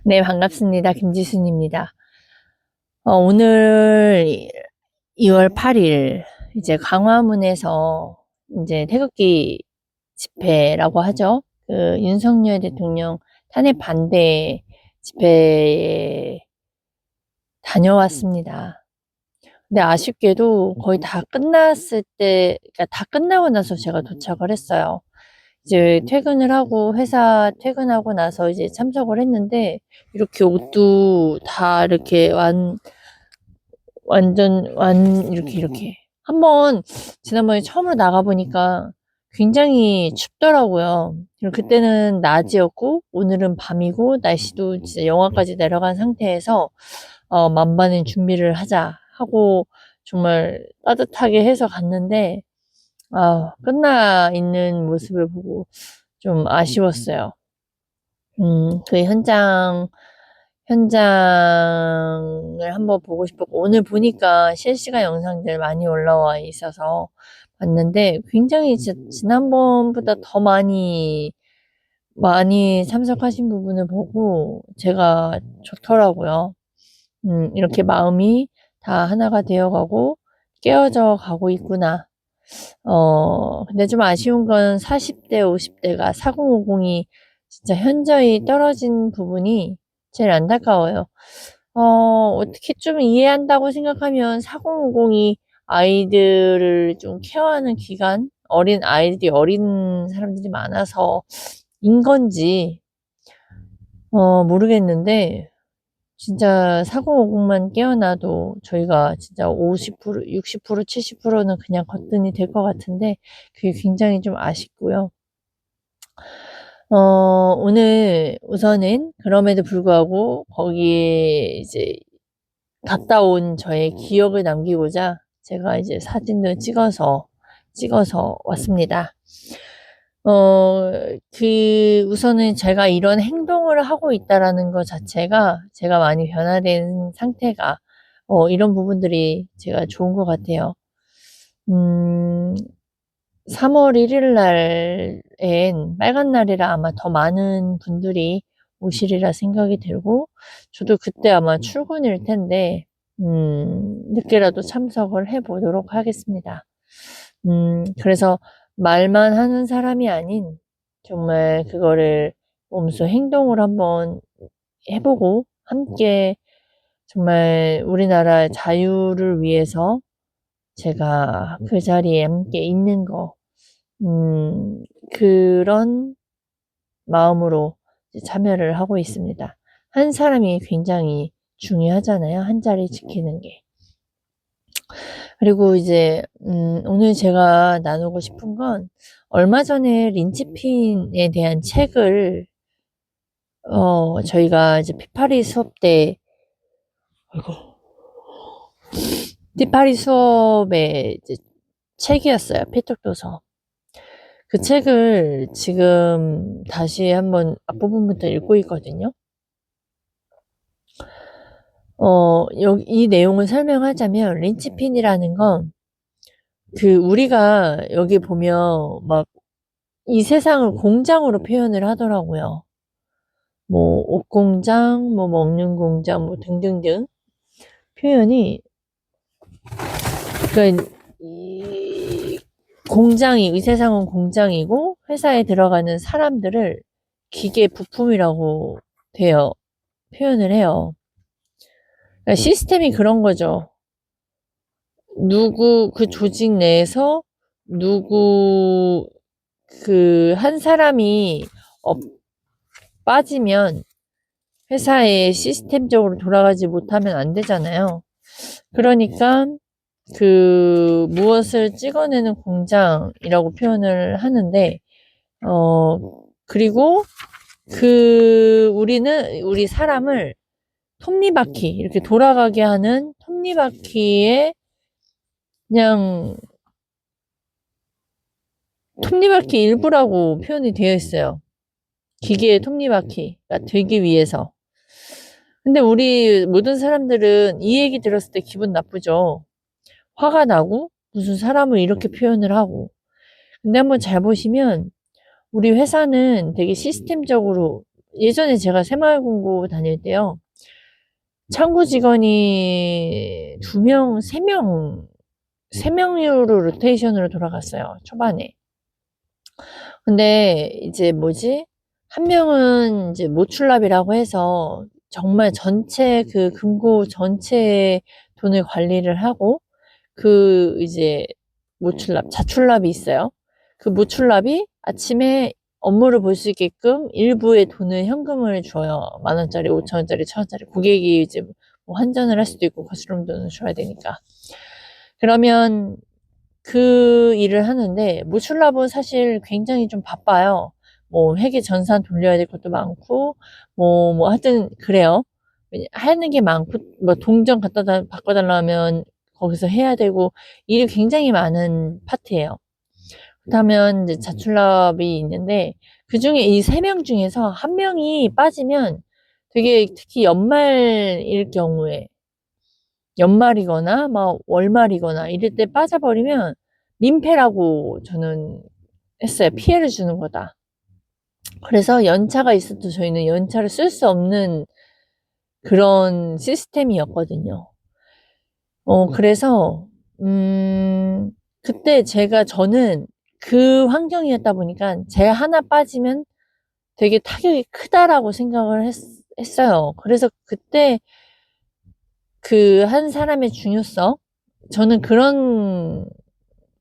네, 반갑습니다. 김지순입니다. 오늘 2월 8일, 이제 광화문에서 이제 태극기 집회라고 하죠. 그 윤석열 대통령 탄핵 반대 집회에 다녀왔습니다. 근데 아쉽게도 거의 다 끝났을 때, 그러니까 다 끝나고 나서 제가 도착을 했어요. 이제 퇴근을 하고, 회사 퇴근하고 나서 이제 참석을 했는데, 이렇게 옷도 다 이렇게 이렇게. 한번, 지난번에 처음으로 나가보니까 굉장히 춥더라고요. 그리고 그때는 낮이었고, 오늘은 밤이고, 날씨도 진짜 영하까지 내려간 상태에서, 만반의 준비를 하자 하고, 정말 따뜻하게 해서 갔는데, 끝나 있는 모습을 보고 좀 아쉬웠어요. 그 현장을 한번 보고 싶었고, 오늘 보니까 실시간 영상들 많이 올라와 있어서 봤는데, 굉장히 지난번보다 더 많이 참석하신 부분을 보고 제가 좋더라고요. 이렇게 마음이 다 하나가 되어가고 깨어져 가고 있구나. 근데 좀 아쉬운 건 40대, 50대가 4050이 진짜 현저히 떨어진 부분이 제일 안타까워요. 어떻게 좀 이해한다고 생각하면 4050이 아이들을 좀 케어하는 기간, 어린 사람들이 많아서 인 건지, 모르겠는데, 진짜 4050만 깨어나도 저희가 진짜 50%, 60%, 70%는 그냥 거뜬히 될 것 같은데, 그게 굉장히 좀 아쉽고요. 오늘 우선은 그럼에도 불구하고 거기에 이제 갔다 온 저의 기억을 남기고자 제가 이제 사진을 찍어서 왔습니다. 우선은 제가 이런 행동을 하고 있다라는 것 자체가 제가 많이 변화된 상태가, 이런 부분들이 제가 좋은 것 같아요. 3월 1일 날엔 빨간 날이라 아마 더 많은 분들이 오시리라 생각이 들고, 저도 그때 아마 출근일 텐데, 늦게라도 참석을 해보도록 하겠습니다. 그래서 말만 하는 사람이 아닌, 정말 그거를 몸소 행동을 한번 해보고, 함께 정말 우리나라의 자유를 위해서 제가 그 자리에 함께 있는 거, 그런 마음으로 참여를 하고 있습니다. 한 사람이 굉장히 중요하잖아요. 한 자리 지키는 게. 그리고 이제, 오늘 제가 나누고 싶은 건, 얼마 전에 린치핀에 대한 책을, 저희가 이제 피파리 수업 때, 아이고, 피파리 수업의 이제 책이었어요. 피톡도서. 그 책을 지금 다시 한번 앞부분부터 읽고 있거든요. 이 내용을 설명하자면, 린치핀이라는 건, 우리가 여기 보면, 막, 이 세상을 공장으로 표현을 하더라고요. 뭐, 옷 공장, 뭐, 먹는 공장, 뭐, 등등등. 표현이, 그러니까, 이 세상은 공장이고, 회사에 들어가는 사람들을 기계 부품이라고 표현을 해요. 그러니까 시스템이 그런 거죠. 그 조직 내에서 한 사람이 빠지면 회사에 시스템적으로 돌아가지 못하면 안 되잖아요. 그러니까 무엇을 찍어내는 공장이라고 표현을 하는데, 그리고 우리 사람을 톱니바퀴, 이렇게 돌아가게 하는 톱니바퀴에 그냥 톱니바퀴 일부라고 표현이 되어 있어요. 기계의 톱니바퀴가 되기 위해서. 근데 우리 모든 사람들은 이 얘기 들었을 때 기분 나쁘죠. 화가 나고 무슨 사람을 이렇게 표현을 하고. 근데 한번 잘 보시면 우리 회사는 되게 예전에 제가 새마을금고 다닐 때요. 창구 직원이 2명, 3명으로 로테이션으로 돌아갔어요. 초반에. 근데 이제 뭐지? 한 명은 이제 모출납이라고 해서 정말 전체 그 금고 전체의 돈을 관리를 하고 그 이제 모출납, 자출납이 있어요. 그 모출납이 아침에 업무를 볼 수 있게끔 일부의 돈을 현금을 줘요. 10,000원짜리, 5,000원짜리, 1,000원짜리. 고객이 이제 뭐 환전을 할 수도 있고 거스름 돈을 줘야 되니까. 그러면 그 일을 하는데 모출납은 사실 굉장히 좀 바빠요. 뭐 회계 전산 돌려야 될 것도 많고 뭐 하여튼 그래요. 하는 게 많고 뭐 동전 바꿔달라면 거기서 해야 되고 일이 굉장히 많은 파트예요. 그렇다면 이제 자출납이 있는데 그중에 이 3명 중에서 한 명이 빠지면 되게 특히 연말일 경우에 연말이거나 막 월말이거나 이럴 때 빠져버리면 민폐라고 저는 했어요. 피해를 주는 거다. 그래서 연차가 있어도 저희는 연차를 쓸 수 없는 그런 시스템이었거든요. 그래서 그때 저는 그 환경이었다 보니까 제가 하나 빠지면 되게 타격이 크다라고 생각을 했어요. 그래서 그때 그 한 사람의 중요성, 저는 그런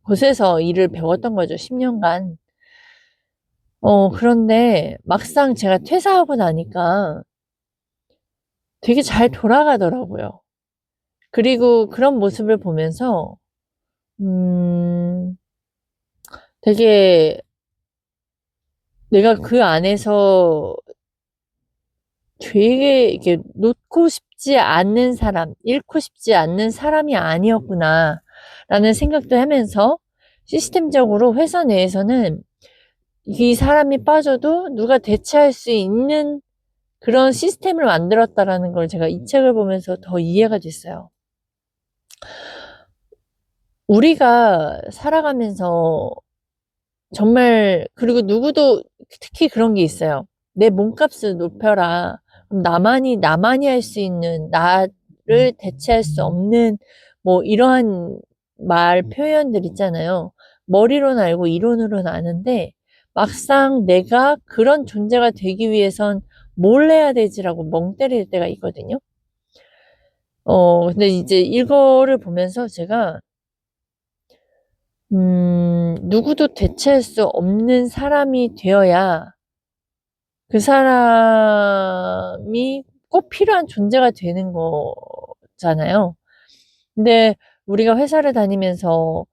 곳에서 일을 배웠던 거죠, 10년간. 그런데 막상 제가 퇴사하고 나니까 되게 잘 돌아가더라고요. 그리고 그런 모습을 보면서, 음, 되게 내가 그 안에서 되게 이렇게 놓고 싶지 않는 사람, 잃고 싶지 않는 사람이 아니었구나, 라는 생각도 하면서 시스템적으로 회사 내에서는 이 사람이 빠져도 누가 대체할 수 있는 그런 시스템을 만들었다라는 걸 제가 이 책을 보면서 더 이해가 됐어요. 우리가 살아가면서 정말, 그리고 누구도 특히 그런 게 있어요. 내 몸값을 높여라. 그럼 나만이 할 수 있는, 나를 대체할 수 없는, 뭐, 이러한 표현들 있잖아요. 머리로는 알고 이론으로는 아는데, 막상 내가 그런 존재가 되기 위해선 뭘 해야 되지라고 멍 때릴 때가 있거든요. 근데 이제 이거를 보면서 제가, 누구도 대체할 수 없는 사람이 되어야 그 사람이 꼭 필요한 존재가 되는 거잖아요. 근데 우리가 회사를 다니면서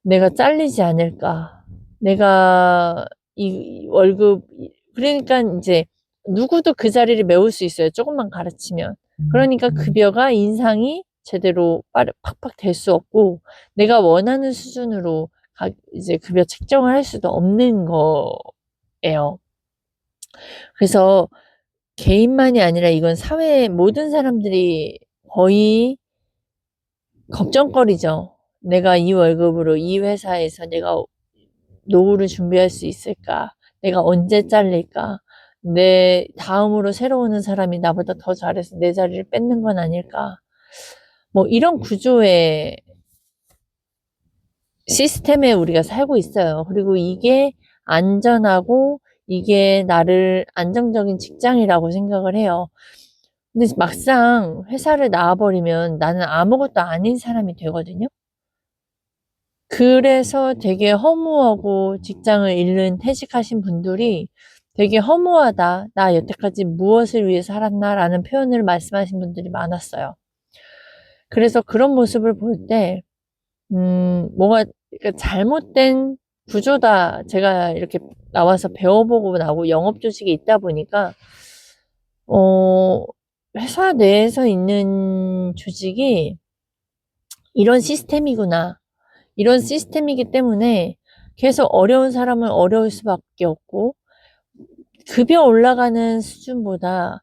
내가 잘리지 않을까? 내가 이 월급, 그러니까 이제 누구도 그 자리를 메울 수 있어요. 조금만 가르치면. 그러니까 급여가 인상이 제대로 팍팍 될 수 없고, 내가 원하는 수준으로 이제 급여 책정을 할 수도 없는 거예요. 그래서 개인만이 아니라 이건 사회의 모든 사람들이 거의 걱정거리죠. 내가 이 월급으로 이 회사에서 내가 노후를 준비할 수 있을까? 내가 언제 잘릴까? 내 다음으로 새로 오는 사람이 나보다 더 잘해서 내 자리를 뺏는 건 아닐까? 뭐 이런 구조의 시스템에 우리가 살고 있어요. 그리고 이게 안전하고 이게 나를 안정적인 직장이라고 생각을 해요. 근데 막상 회사를 나와버리면 나는 아무것도 아닌 사람이 되거든요. 그래서 되게 허무하고 직장을 잃는 퇴직하신 분들이 되게 허무하다. 나 여태까지 무엇을 위해 살았나? 라는 표현을 말씀하신 분들이 많았어요. 그래서 그런 모습을 볼 때, 뭔가 잘못된 구조다. 제가 이렇게 나와서 배워보고 나고 영업 조직에 있다 보니까, 어, 회사 내에서 있는 조직이 이런 시스템이구나. 이런 시스템이기 때문에 계속 어려운 사람은 어려울 수밖에 없고, 급여 올라가는 수준보다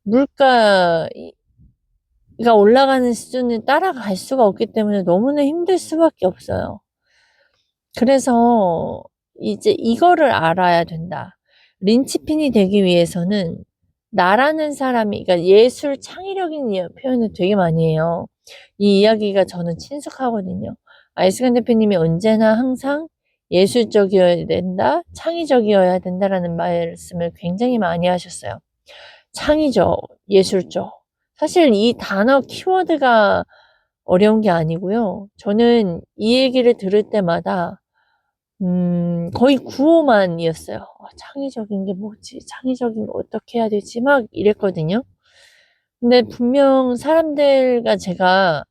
물가가 올라가는 수준을 따라갈 수가 없기 때문에 너무나 힘들 수밖에 없어요. 그래서 이제 이거를 알아야 된다. 린치핀이 되기 위해서는 나라는 사람이, 그러니까 예술 창의력인 표현을 되게 많이 해요. 이 이야기가 저는 친숙하거든요. 아이스간 대표님이 언제나 항상 예술적이어야 된다, 창의적이어야 된다라는 말씀을 굉장히 많이 하셨어요. 창의적, 예술적. 사실 이 단어 키워드가 어려운 게 아니고요. 저는 이 얘기를 들을 때마다 거의 구호만이었어요. 창의적인 게 뭐지? 창의적인 거 어떻게 해야 되지? 막 이랬거든요. 근데 분명 사람들과 제가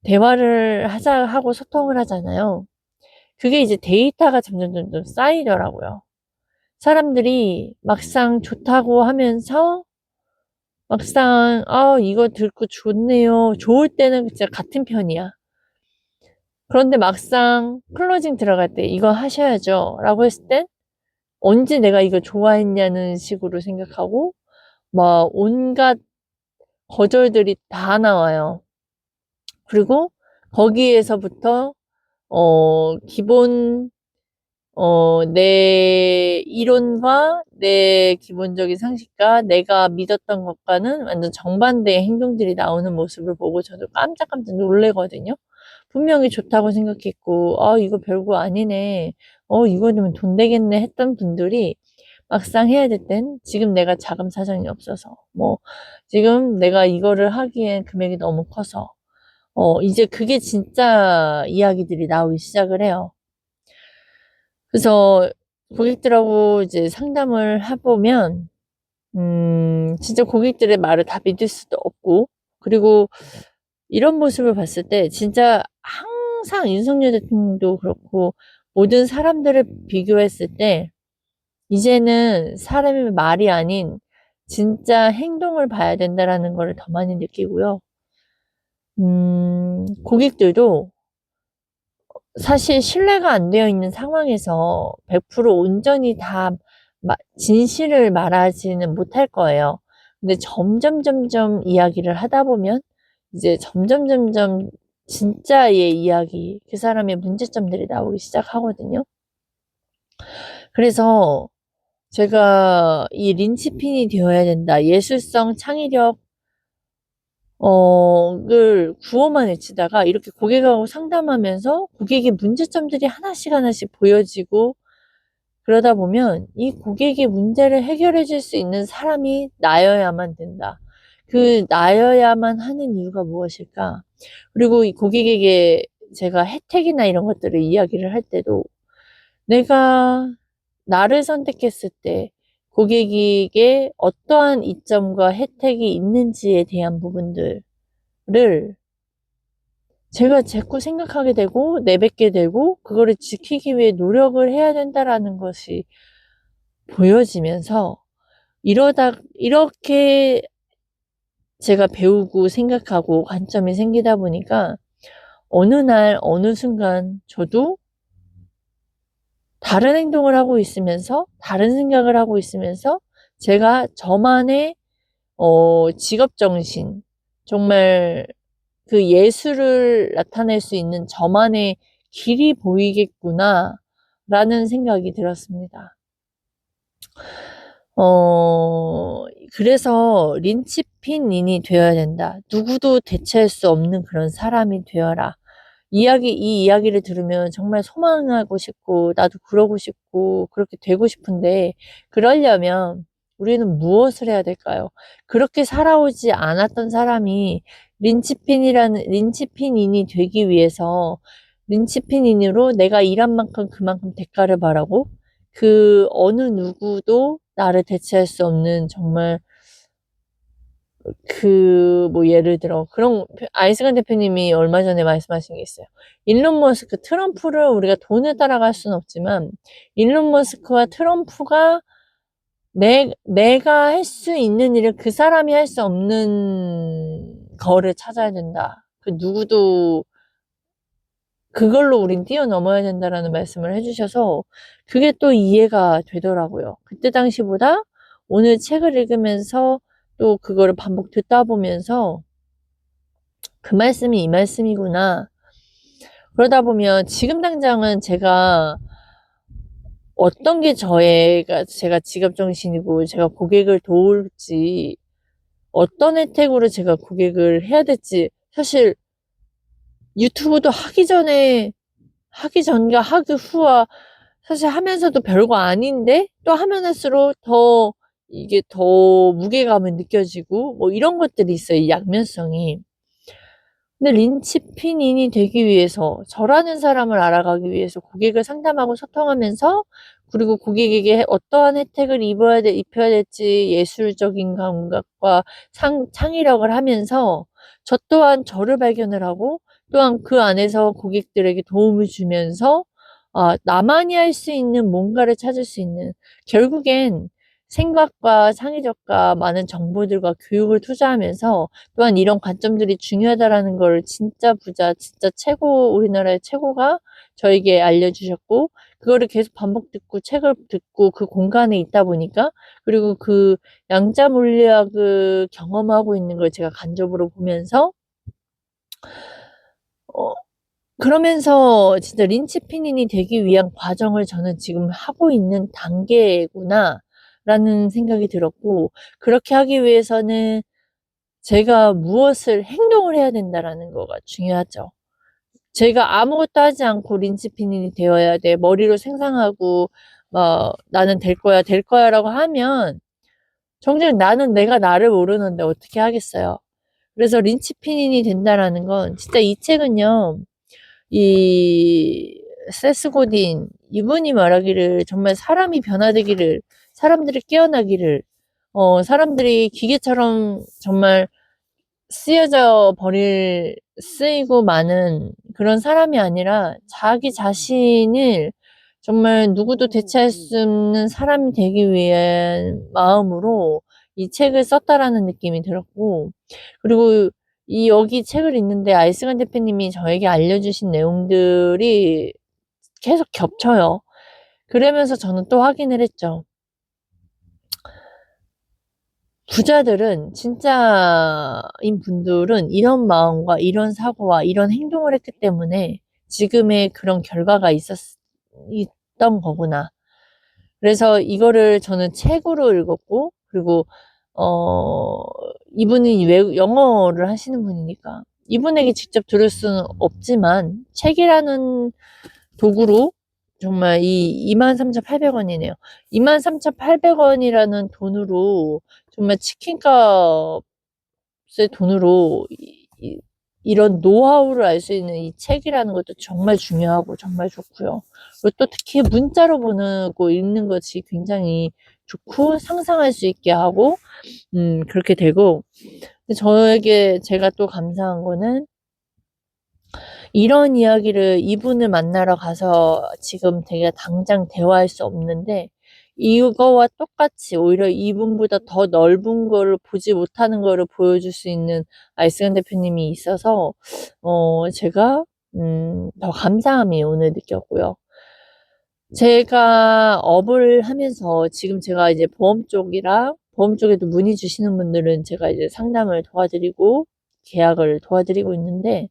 대화를 하고 소통을 하잖아요. 그게 이제 데이터가 점점 쌓이더라고요. 사람들이 막상 좋다고 하면서 막상 이거 듣고 좋네요. 좋을 때는 진짜 같은 편이야. 그런데 막상 클로징 들어갈 때 이거 하셔야죠 라고 했을 땐 언제 내가 이거 좋아했냐는 식으로 생각하고 막 온갖 거절들이 다 나와요. 그리고 거기에서부터 기본 내 이론과 내 기본적인 상식과 내가 믿었던 것과는 완전 정반대의 행동들이 나오는 모습을 보고 저도 깜짝깜짝 놀래거든요. 분명히 좋다고 생각했고, 이거 별거 아니네. 이거는 돈 되겠네 했던 분들이 막상 해야 될 땐 지금 내가 자금 사정이 없어서, 뭐, 지금 내가 이거를 하기엔 금액이 너무 커서, 이제 그게 진짜 이야기들이 나오기 시작을 해요. 그래서 고객들하고 이제 상담을 해보면, 진짜 고객들의 말을 다 믿을 수도 없고, 그리고 이런 모습을 봤을 때 진짜 항상 윤석열 대통령도 그렇고 모든 사람들을 비교했을 때 이제는 사람의 말이 아닌 진짜 행동을 봐야 된다라는 걸 더 많이 느끼고요. 고객들도 사실 신뢰가 안 되어 있는 상황에서 100% 온전히 다 진실을 말하지는 못할 거예요. 근데 점점 이야기를 하다 보면 이제 점점 진짜의 이야기, 그 사람의 문제점들이 나오기 시작하거든요. 그래서 제가 이 린치핀이 되어야 된다. 예술성, 창의력, 을 구호만 외치다가 이렇게 고객하고 상담하면서 고객의 문제점들이 하나씩 보여지고 그러다 보면 이 고객의 문제를 해결해 줄 수 있는 사람이 나여야만 된다. 그 나여야만 하는 이유가 무엇일까? 그리고 이 고객에게 제가 혜택이나 이런 것들을 이야기를 할 때도 내가 나를 선택했을 때 고객에게 어떠한 이점과 혜택이 있는지에 대한 부분들을 제가 자꾸 생각하게 되고 내뱉게 되고 그거를 지키기 위해 노력을 해야 된다라는 것이 보여지면서 이렇게 제가 배우고 생각하고 관점이 생기다 보니까 어느 날 어느 순간 저도 다른 행동을 하고 있으면서 다른 생각을 하고 있으면서 제가 저만의 직업정신, 정말 그 예술을 나타낼 수 있는 저만의 길이 보이겠구나 라는 생각이 들었습니다. 그래서 린치핀인이 되어야 된다. 누구도 대체할 수 없는 그런 사람이 되어라. 이 이야기를 들으면 정말 소망하고 싶고, 나도 그러고 싶고, 그렇게 되고 싶은데, 그러려면 우리는 무엇을 해야 될까요? 그렇게 살아오지 않았던 사람이 린치핀인이 되기 위해서, 린치핀인으로 내가 일한 만큼 그만큼 대가를 바라고, 그 어느 누구도 나를 대체할 수 없는 정말 뭐 예를 들어 그런 아이스간 대표님이 얼마 전에 말씀하신 게 있어요. 일론 머스크, 트럼프를 우리가 돈을 따라갈 수는 없지만 일론 머스크와 트럼프가 내가 할 수 있는 일을 그 사람이 할 수 없는 거를 찾아야 된다. 그 누구도 그걸로 우린 뛰어넘어야 된다라는 말씀을 해주셔서 그게 또 이해가 되더라고요. 그때 당시보다 오늘 책을 읽으면서 또 그거를 반복 듣다 보면서 그 말씀이 이 말씀이구나. 그러다 보면 지금 당장은 제가 어떤 게 제가 직업 정신이고 제가 고객을 도울지, 어떤 혜택으로 제가 고객을 해야 될지, 사실 유튜브도 하기 전과 하기 후와 사실 하면서도 별거 아닌데 또 하면 할수록 이게 더 무게감을 느껴지고 뭐 이런 것들이 있어요. 이 양면성이. 근데 린치핀인이 되기 위해서, 저라는 사람을 알아가기 위해서 고객을 상담하고 소통하면서, 그리고 고객에게 어떠한 혜택을 입혀야 될지 예술적인 감각과 창의력을 하면서 저 또한 저를 발견을 하고, 또한 그 안에서 고객들에게 도움을 주면서 나만이 할 수 있는 뭔가를 찾을 수 있는, 결국엔 생각과 창의력과 많은 정보들과 교육을 투자하면서, 또한 이런 관점들이 중요하다라는 걸 진짜 최고, 우리나라의 최고가 저에게 알려주셨고, 그거를 계속 반복 듣고 책을 듣고 그 공간에 있다 보니까, 그리고 그 양자 물리학을 경험하고 있는 걸 제가 간접으로 보면서, 어, 그러면서 진짜 린치피닌이 되기 위한 과정을 저는 지금 하고 있는 단계구나 라는 생각이 들었고, 그렇게 하기 위해서는 제가 무엇을 행동을 해야 된다라는 거가 중요하죠. 제가 아무것도 하지 않고 린치피닌이 되어야 돼, 머리로 생각하고 나는 될 거야라고 하면 정작 내가 나를 모르는데 어떻게 하겠어요. 그래서 린치피닌이 된다라는 건, 진짜 이 책은요, 이 세스 고딘 이분이 말하기를, 정말 사람이 변화되기를, 사람들이 깨어나기를, 사람들이 기계처럼 정말 쓰이고 많은 그런 사람이 아니라 자기 자신을 정말 누구도 대체할 수 없는 사람이 되기 위한 마음으로 이 책을 썼다라는 느낌이 들었고, 그리고 여기 책을 읽는데 아이스간 대표님이 저에게 알려주신 내용들이 계속 겹쳐요. 그러면서 저는 또 확인을 했죠. 부자들은, 진짜인 분들은 이런 마음과 이런 사고와 이런 행동을 했기 때문에 지금의 그런 결과가 있던 거구나. 그래서 이거를 저는 책으로 읽었고, 그리고, 어, 이분이 영어를 하시는 분이니까 이분에게 직접 들을 수는 없지만, 책이라는 도구로 정말 23,800원이네요. 23,800원이라는 돈으로, 정말 치킨값의 돈으로 이런 노하우를 알 수 있는 이 책이라는 것도 정말 중요하고 정말 좋고요. 그리고 또 특히 문자로 보고 읽는 것이 굉장히 좋고 상상할 수 있게 하고, 그렇게 되고. 근데 제가 또 감사한 거는, 이런 이야기를 이분을 만나러 가서 지금 되게 당장 대화할 수 없는데, 이거와 똑같이 오히려 이분보다 더 넓은 거를 보지 못하는 거를 보여줄 수 있는 아이스간 대표님이 있어서, 제가, 더 감사함이 오늘 느꼈고요. 제가 업을 하면서 지금 제가 이제 보험 쪽에도 문의 주시는 분들은 제가 이제 상담을 도와드리고 계약을 도와드리고 있는데,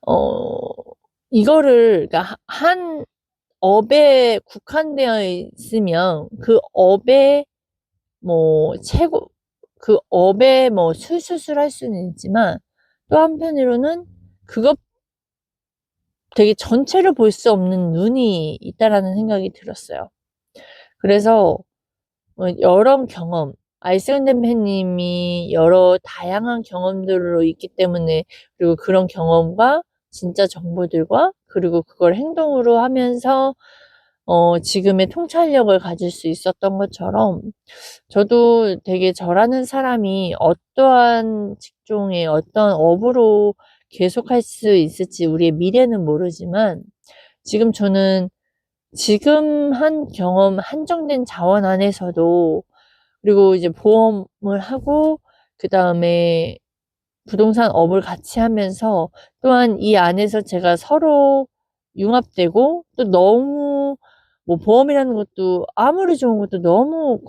어, 그러니까 한 업에 국한되어 있으면 그 업에 그 업에 술술술 할 수는 있지만, 또 한편으로는 그것 되게 전체를 볼 수 없는 눈이 있다라는 생각이 들었어요. 그래서 여러 경험, 아이스간 대표님이 여러 다양한 경험들로 있기 때문에, 그리고 그런 경험과 진짜 정보들과, 그리고 그걸 행동으로 하면서 지금의 통찰력을 가질 수 있었던 것처럼, 저도 되게 저라는 사람이 어떠한 직종에 어떤 업으로 계속할 수 있을지 우리의 미래는 모르지만, 지금 저는 지금 한 경험, 한정된 자원 안에서도, 그리고 이제 보험을 하고 그 다음에 부동산 업을 같이 하면서, 또한 이 안에서 제가 서로 융합되고, 또 너무 보험이라는 것도 아무리 좋은 것도 너무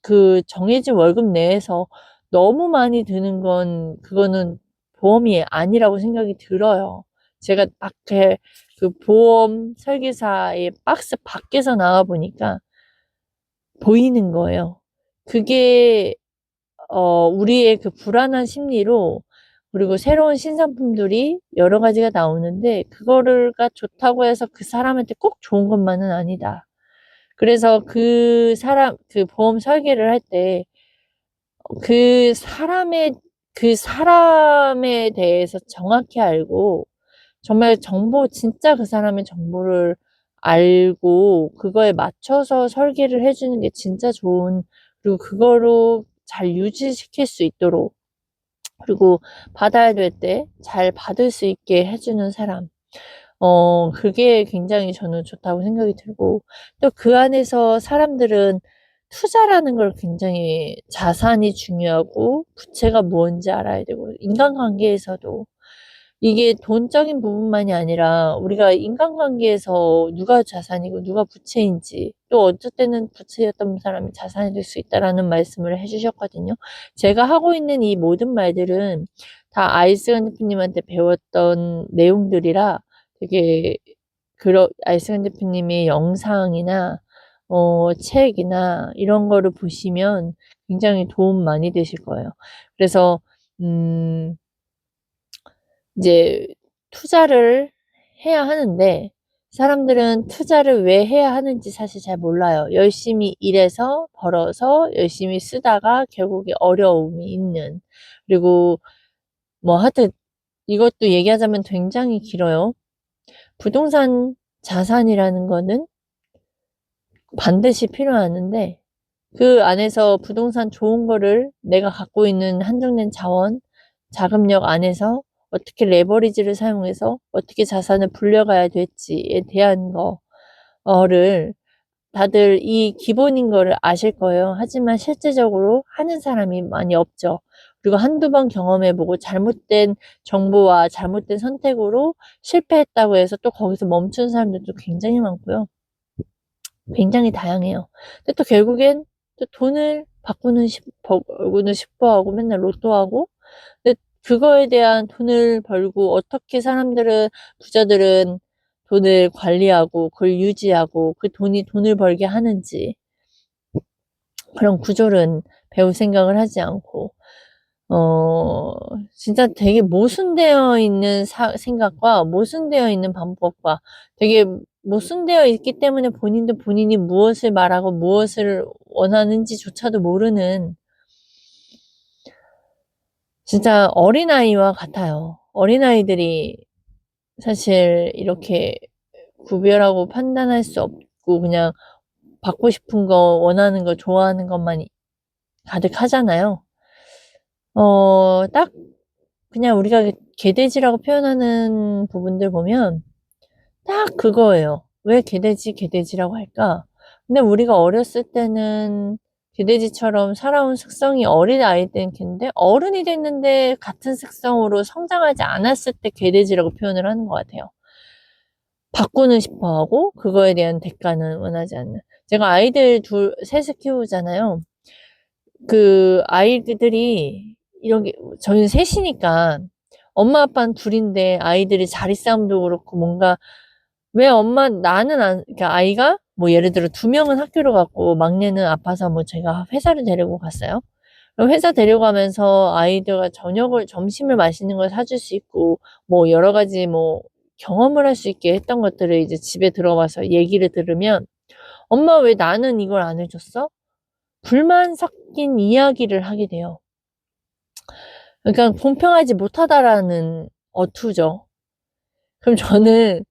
그 정해진 월급 내에서 너무 많이 드는 건, 그거는 보험이 아니라고 생각이 들어요. 제가 밖에 그 보험 설계사의 박스 밖에서 나와 보니까 보이는 거예요. 그게 우리의 그 불안한 심리로 그리고 새로운 신상품들이 여러 가지가 나오는데 그거가 좋다고 해서 그 사람한테 꼭 좋은 것만은 아니다. 그래서 그 보험 설계를 할 때 그 사람에 대해서 정확히 알고 정말 진짜 그 사람의 정보를 알고 그거에 맞춰서 설계를 해주는 게 진짜 그리고 그거로 잘 유지시킬 수 있도록 그리고 받아야 될 때 잘 받을 수 있게 해주는 사람. 그게 굉장히 저는 좋다고 생각이 들고, 또 그 안에서 사람들은 투자라는 걸 굉장히 자산이 중요하고, 부채가 뭔지 알아야 되고, 인간관계에서도 이게 돈적인 부분만이 아니라 우리가 인간관계에서 누가 자산이고 누가 부채인지 또 어쩔 때는 부채였던 사람이 자산이 될 수 있다라는 말씀을 해주셨거든요. 제가 하고 있는 이 모든 말들은 다 아이스간 대표님한테 배웠던 내용들이라 되게 아이스간 대표님의 영상이나 책이나 이런 거를 보시면 굉장히 도움 많이 되실 거예요. 그래서 이제 투자를 해야 하는데 사람들은 투자를 왜 해야 하는지 사실 잘 몰라요. 열심히 일해서 벌어서 열심히 쓰다가 결국에 어려움이 있는 그리고 뭐 하여튼 이것도 얘기하자면 굉장히 길어요. 부동산 자산이라는 거는 반드시 필요하는데 그 안에서 부동산 좋은 거를 내가 갖고 있는 한정된 자금력 안에서 어떻게 레버리지를 사용해서 어떻게 자산을 불려가야 될지에 대한 거를 다들 이 기본인 거를 아실 거예요. 하지만 실제적으로 하는 사람이 많이 없죠. 그리고 한두 번 경험해보고 잘못된 정보와 잘못된 선택으로 실패했다고 해서 또 거기서 멈춘 사람들도 굉장히 많고요. 굉장히 다양해요. 근데 또 결국엔 또 돈을 벌고는 싶어 하고 맨날 로또 하고 근데 그거에 대한 돈을 벌고 어떻게 부자들은 돈을 관리하고 그걸 유지하고 그 돈이 돈을 벌게 하는지 그런 구조는 배울 생각을 하지 않고 어 진짜 되게 모순되어 있는 생각과 모순되어 있는 방법과 되게 모순되어 있기 때문에 본인이 무엇을 말하고 무엇을 원하는지조차도 모르는 진짜 어린아이와 같아요. 어린아이들이 사실 이렇게 구별하고 판단할 수 없고 그냥 받고 싶은 거, 원하는 거, 좋아하는 것만 가득하잖아요. 딱 그냥 우리가 개돼지라고 표현하는 부분들 보면 딱 그거예요. 왜 개돼지라고 할까? 근데 우리가 어렸을 때는 개돼지처럼 살아온 습성이 어린 아이 때는 개인데 어른이 됐는데 같은 습성으로 성장하지 않았을 때 개돼지라고 표현을 하는 것 같아요. 바꾸는 싶어 하고 그거에 대한 대가는 원하지 않는. 제가 아이들 셋을 키우잖아요. 그 아이들이 저희는 셋이니까 엄마 아빠는 둘인데 아이들이 자리 싸움도 그렇고 뭔가 왜 그러니까 아이가 뭐 예를 들어 2명은 학교를 갔고 막내는 아파서 뭐 제가 회사를 데리고 갔어요. 그럼 회사 데려가면서 아이들과 점심을 맛있는 걸 사줄 수 있고 뭐 여러 가지 뭐 경험을 할 수 있게 했던 것들을 이제 집에 들어와서 얘기를 들으면 엄마 왜 나는 이걸 안 해줬어? 불만 섞인 이야기를 하게 돼요. 그러니까 공평하지 못하다라는 어투죠. 그럼 저는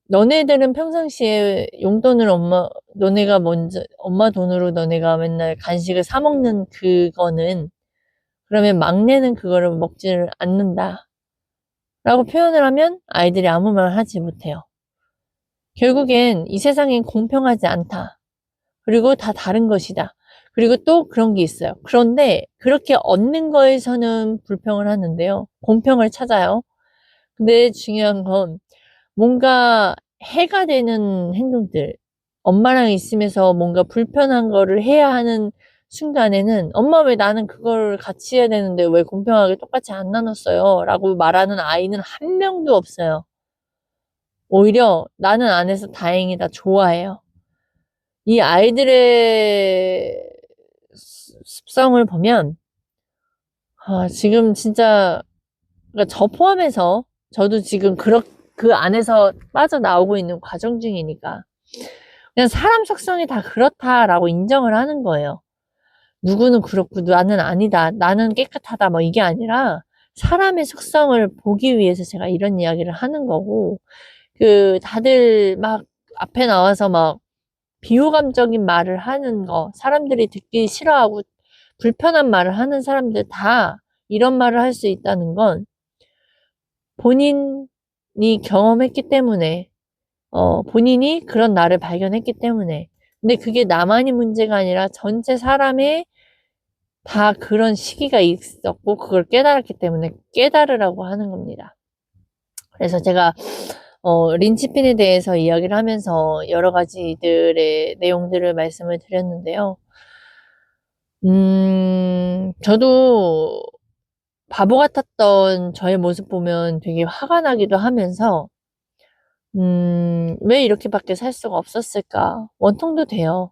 너네들은 평상시에 용돈을 너네가 먼저 엄마 돈으로 너네가 맨날 간식을 사 먹는 그거는 그러면 막내는 그거를 먹지를 않는다. 라고 표현을 하면 아이들이 아무 말 하지 못해요. 결국엔 이 세상엔 공평하지 않다. 그리고 다 다른 것이다. 그리고 또 그런 게 있어요. 그런데 그렇게 얻는 거에서는 불평을 하는데요. 공평을 찾아요. 근데 중요한 건 뭔가 해가 되는 행동들, 엄마랑 있으면서 뭔가 불편한 거를 해야 하는 순간에는 엄마 왜 나는 그걸 같이 해야 되는데 왜 공평하게 똑같이 안 나눴어요? 라고 말하는 아이는 한 명도 없어요. 오히려 나는 안 해서 다행이다, 좋아해요. 이 아이들의 습성을 보면, 지금 진짜, 그러니까 저 포함해서 저도 지금 그 안에서 빠져나오고 있는 과정 중이니까. 그냥 사람 속성이 다 그렇다라고 인정을 하는 거예요. 누구는 그렇고 나는 아니다. 나는 깨끗하다. 뭐 이게 아니라 사람의 속성을 보기 위해서 제가 이런 이야기를 하는 거고, 다들 막 앞에 나와서 막 비호감적인 말을 하는 거, 사람들이 듣기 싫어하고 불편한 말을 하는 사람들 다 이런 말을 할 수 있다는 건 본인이 경험했기 때문에, 본인이 그런 나를 발견했기 때문에. 근데 그게 나만이 문제가 아니라 전체 사람의 다 그런 시기가 있었고, 그걸 깨달았기 때문에 깨달으라고 하는 겁니다. 그래서 제가, 린치핀에 대해서 이야기를 하면서 여러 가지들의 내용들을 말씀을 드렸는데요. 저도 바보 같았던 저의 모습 보면 되게 화가 나기도 하면서, 왜 이렇게밖에 살 수가 없었을까? 원통도 돼요.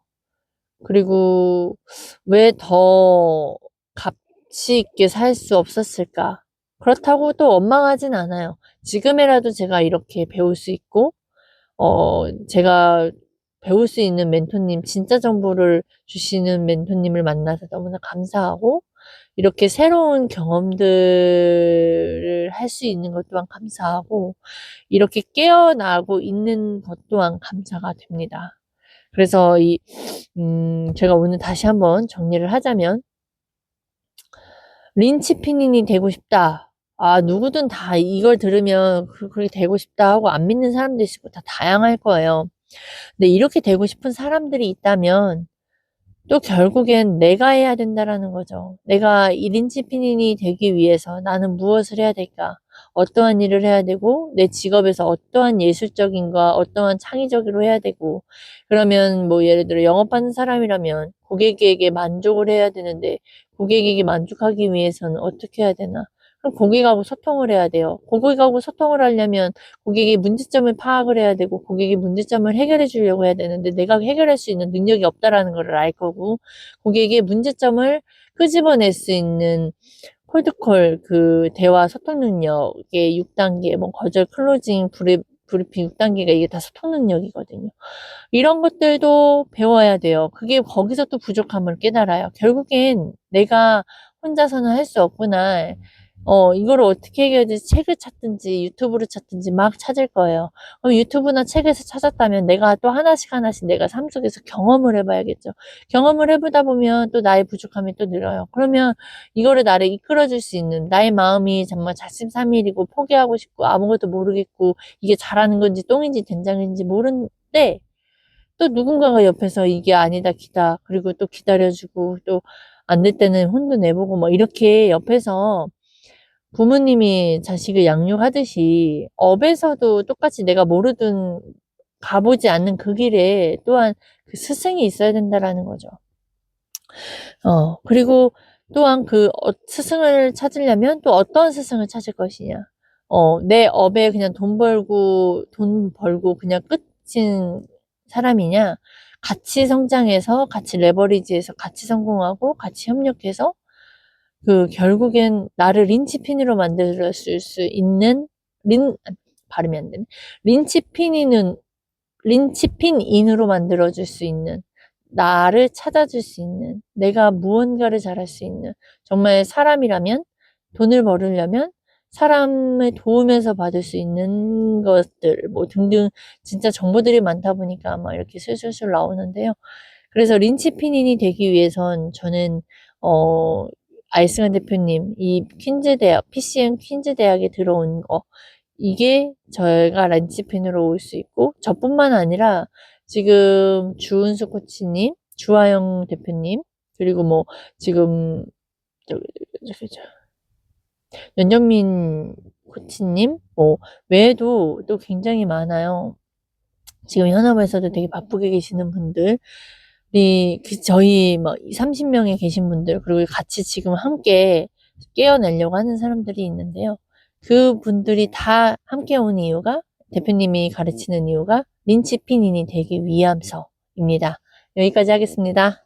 그리고 왜 더 가치 있게 살 수 없었을까? 그렇다고 또 원망하진 않아요. 지금이라도 제가 이렇게 배울 수 있고, 제가 배울 수 있는 멘토님, 진짜 정보를 주시는 멘토님을 만나서 너무나 감사하고, 이렇게 새로운 경험들을 할 수 있는 것 또한 감사하고, 이렇게 깨어나고 있는 것 또한 감사가 됩니다. 그래서 제가 오늘 다시 한번 정리를 하자면, 린치피닌이 되고 싶다. 누구든 다 이걸 들으면 그렇게 되고 싶다 하고 안 믿는 사람도 있고 다 다양할 거예요. 근데 이렇게 되고 싶은 사람들이 있다면 또 결국엔 내가 해야 된다라는 거죠. 내가 1인치 피닌이 되기 위해서 나는 무엇을 해야 될까? 어떠한 일을 해야 되고 내 직업에서 어떠한 예술적인 거 어떠한 창의적으로 해야 되고 그러면 뭐 예를 들어 영업하는 사람이라면 고객에게 만족을 해야 되는데 고객에게 만족하기 위해서는 어떻게 해야 되나? 그럼 고객하고 소통을 해야 돼요. 고객하고 소통을 하려면 고객의 문제점을 파악을 해야 되고 고객의 문제점을 해결해 주려고 해야 되는데 내가 해결할 수 있는 능력이 없다라는 걸 알 거고 고객의 문제점을 끄집어낼 수 있는 콜드콜 대화 소통 능력의 6단계 뭐 거절 클로징 브리핑 6단계가 이게 다 소통 능력이거든요. 이런 것들도 배워야 돼요. 그게 거기서 또 부족함을 깨달아요. 결국엔 내가 혼자서는 할 수 없구나. 이거를 어떻게 해결해야 되지? 책을 찾든지 유튜브를 찾든지 막 찾을 거예요. 그럼 유튜브나 책에서 찾았다면 내가 또 하나씩 하나씩 내가 삶 속에서 경험을 해봐야겠죠. 경험을 해보다 보면 또 나의 부족함이 또 늘어요. 그러면 이거를 나를 이끌어줄 수 있는 나의 마음이 정말 자신삼일이고 포기하고 싶고 아무것도 모르겠고 이게 잘하는 건지 똥인지 된장인지 모르는데 또 누군가가 옆에서 이게 아니다 기다 그리고 또 기다려주고 또 안 될 때는 혼도 내보고 뭐 이렇게 옆에서 부모님이 자식을 양육하듯이 업에서도 똑같이 내가 모르든 가보지 않는 그 길에 또한 그 스승이 있어야 된다라는 거죠. 그리고 또한 스승을 찾으려면 또 어떤 스승을 찾을 것이냐. 내 업에 그냥 돈 벌고 그냥 끝인 사람이냐. 같이 성장해서, 같이 레버리지해서, 같이 성공하고, 같이 협력해서, 결국엔 나를 린치핀으로 만들어 줄 수 있는, 발음이 안 되네. 린치핀인으로 만들어 줄 수 있는, 나를 찾아줄 수 있는, 내가 무언가를 잘할 수 있는, 정말 사람이라면, 돈을 벌으려면, 사람을 도우면서 받을 수 있는 것들, 뭐 등등, 진짜 정보들이 많다 보니까 막 이렇게 술술술 나오는데요. 그래서 린치피닌이 되기 위해선 저는, 아이승환 대표님, 이 PCM 퀸즈 대학에 들어온 거, 이게 저희가 린치핀으로 올 수 있고, 저뿐만 아니라 지금 주은수 코치님, 주하영 대표님, 그리고 뭐 지금 저기 연정민 코치님, 뭐 외에도 또 굉장히 많아요. 지금 현업에서도 되게 바쁘게 계시는 분들 저희 30명에 계신 분들, 그리고 같이 지금 함께 깨어내려고 하는 사람들이 있는데요. 그 분들이 다 함께 온 이유가, 대표님이 가르치는 이유가 린치피닌이 되기 위함서입니다. 여기까지 하겠습니다.